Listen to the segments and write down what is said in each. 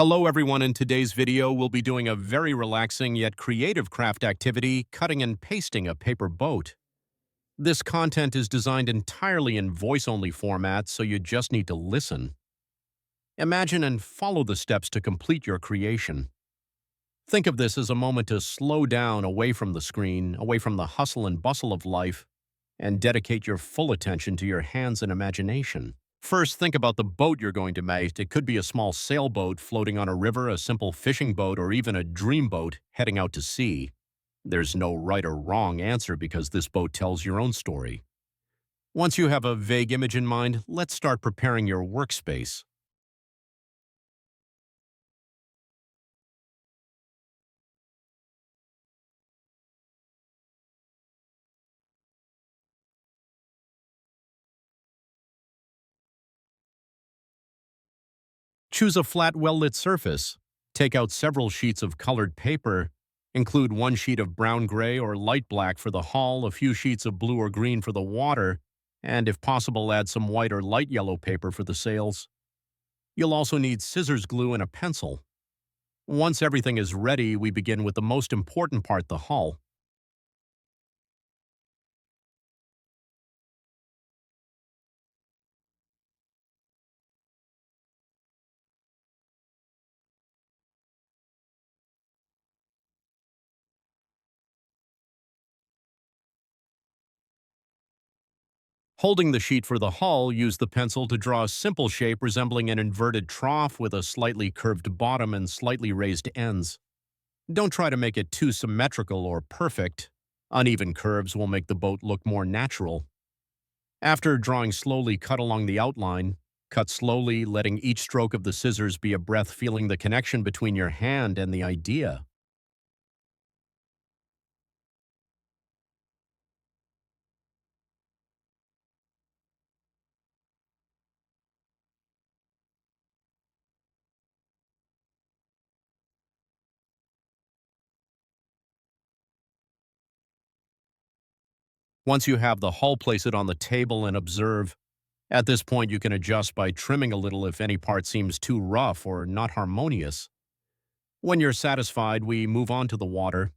Hello everyone, in today's video we'll be doing a very relaxing yet creative craft activity, cutting and pasting a paper boat. This content is designed entirely in voice-only format, so you just need to listen. Imagine and follow the steps to complete your creation. Think of this as a moment to slow down away from the screen, away from the hustle and bustle of life, and dedicate your full attention to your hands and imagination. First, think about the boat you're going to make. It could be a small sailboat floating on a river, a simple fishing boat, or even a dream boat heading out to sea. There's no right or wrong answer because this boat tells your own story. Once you have a vague image in mind, let's start preparing your workspace. Choose a flat, well-lit surface. Take out several sheets of colored paper. Include one sheet of brown gray or light black for the hull, a few sheets of blue or green for the water, and if possible add some white or light yellow paper for the sails. You'll also need scissors, glue, and a pencil. Once everything is ready, we begin with the most important part, the hull. Holding the sheet for the hull, use the pencil to draw a simple shape resembling an inverted trough with a slightly curved bottom and slightly raised ends. Don't try to make it too symmetrical or perfect. Uneven curves will make the boat look more natural. After drawing slowly, cut along the outline. Cut slowly, letting each stroke of the scissors be a breath, feeling the connection between your hand and the idea. Once you have the hull, place it on the table and observe. At this point, you can adjust by trimming a little if any part seems too rough or not harmonious. When you're satisfied, we move on to the water.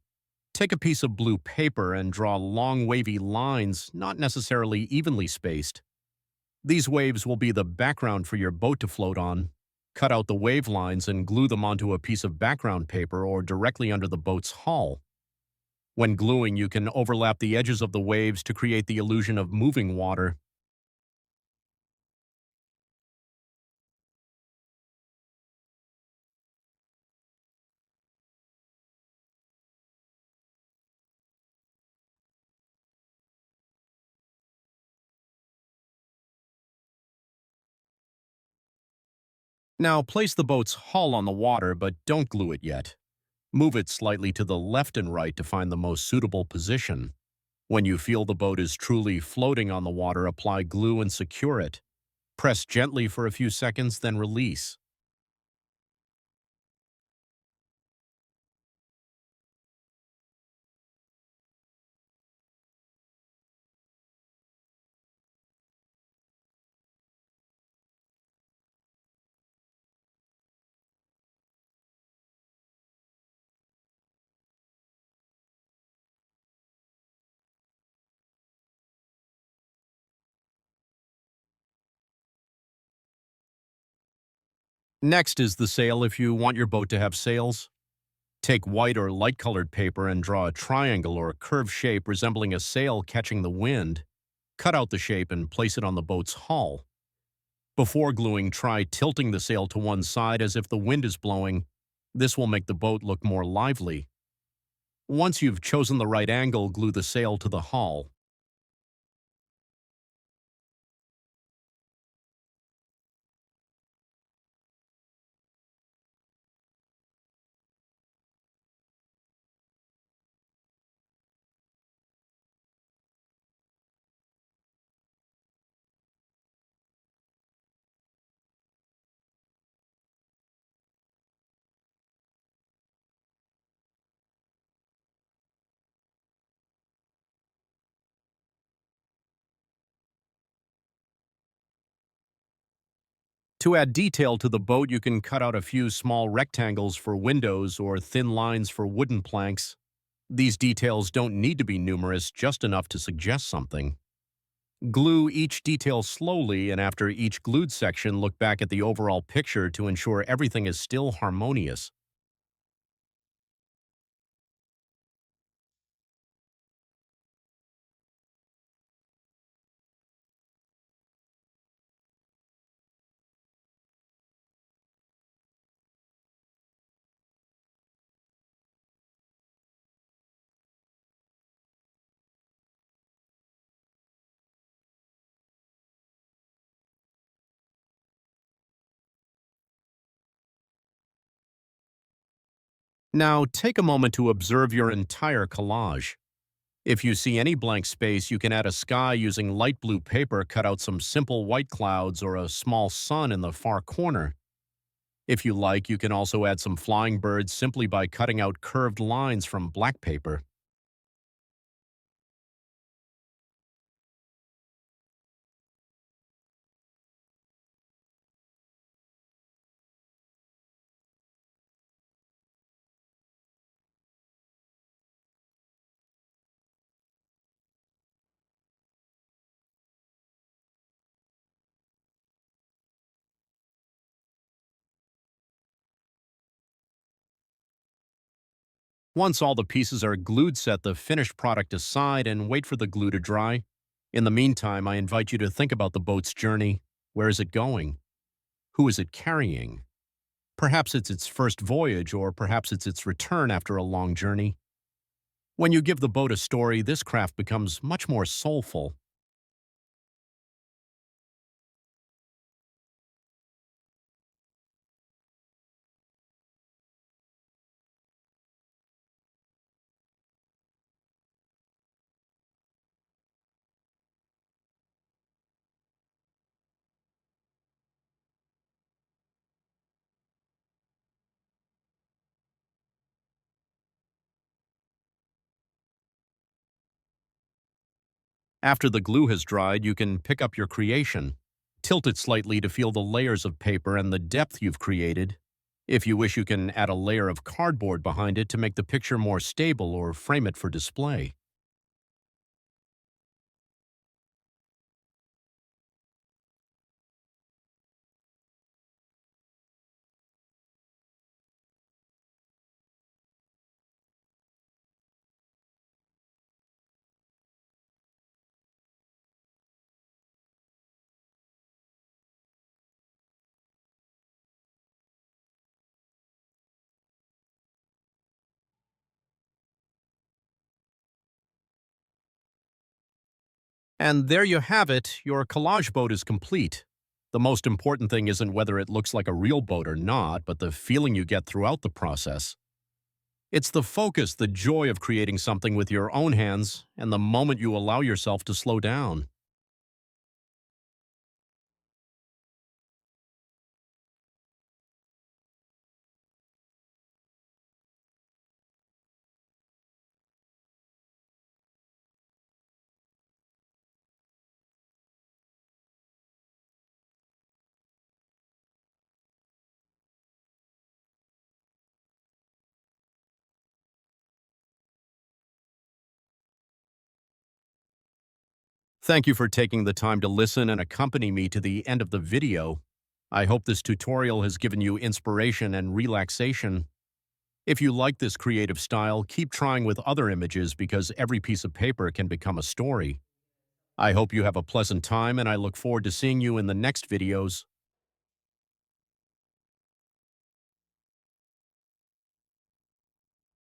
Take a piece of blue paper and draw long wavy lines, not necessarily evenly spaced. These waves will be the background for your boat to float on. Cut out the wave lines and glue them onto a piece of background paper or directly under the boat's hull. When gluing, you can overlap the edges of the waves to create the illusion of moving water. Now place the boat's hull on the water, but don't glue it yet. Move it slightly to the left and right to find the most suitable position. When you feel the boat is truly floating on the water, apply glue and secure it. Press gently for a few seconds, then release. Next is the sail. If you want your boat to have sails, take white or light-colored paper and draw a triangle or a curved shape resembling a sail catching the wind. Cut out the shape and place it on the boat's hull. Before gluing, try tilting the sail to one side as if the wind is blowing. This will make the boat look more lively. Once you've chosen the right angle, glue the sail to the hull. To add detail to the boat, you can cut out a few small rectangles for windows or thin lines for wooden planks. These details don't need to be numerous, just enough to suggest something. Glue each detail slowly, and after each glued section, look back at the overall picture to ensure everything is still harmonious. Now, take a moment to observe your entire collage. If you see any blank space, you can add a sky using light blue paper, cut out some simple white clouds or a small sun in the far corner. If you like, you can also add some flying birds simply by cutting out curved lines from black paper. Once all the pieces are glued, set the finished product aside and wait for the glue to dry. In the meantime, I invite you to think about the boat's journey. Where is it going? Who is it carrying? Perhaps it's its first voyage, or perhaps it's its return after a long journey. When you give the boat a story, this craft becomes much more soulful. After the glue has dried, you can pick up your creation. Tilt it slightly to feel the layers of paper and the depth you've created. If you wish, you can add a layer of cardboard behind it to make the picture more stable or frame it for display. And there you have it, your collage boat is complete. The most important thing isn't whether it looks like a real boat or not, but the feeling you get throughout the process. It's the focus, the joy of creating something with your own hands, and the moment you allow yourself to slow down. Thank you for taking the time to listen and accompany me to the end of the video. I hope this tutorial has given you inspiration and relaxation. If you like this creative style, keep trying with other images because every piece of paper can become a story. I hope you have a pleasant time, and I look forward to seeing you in the next videos.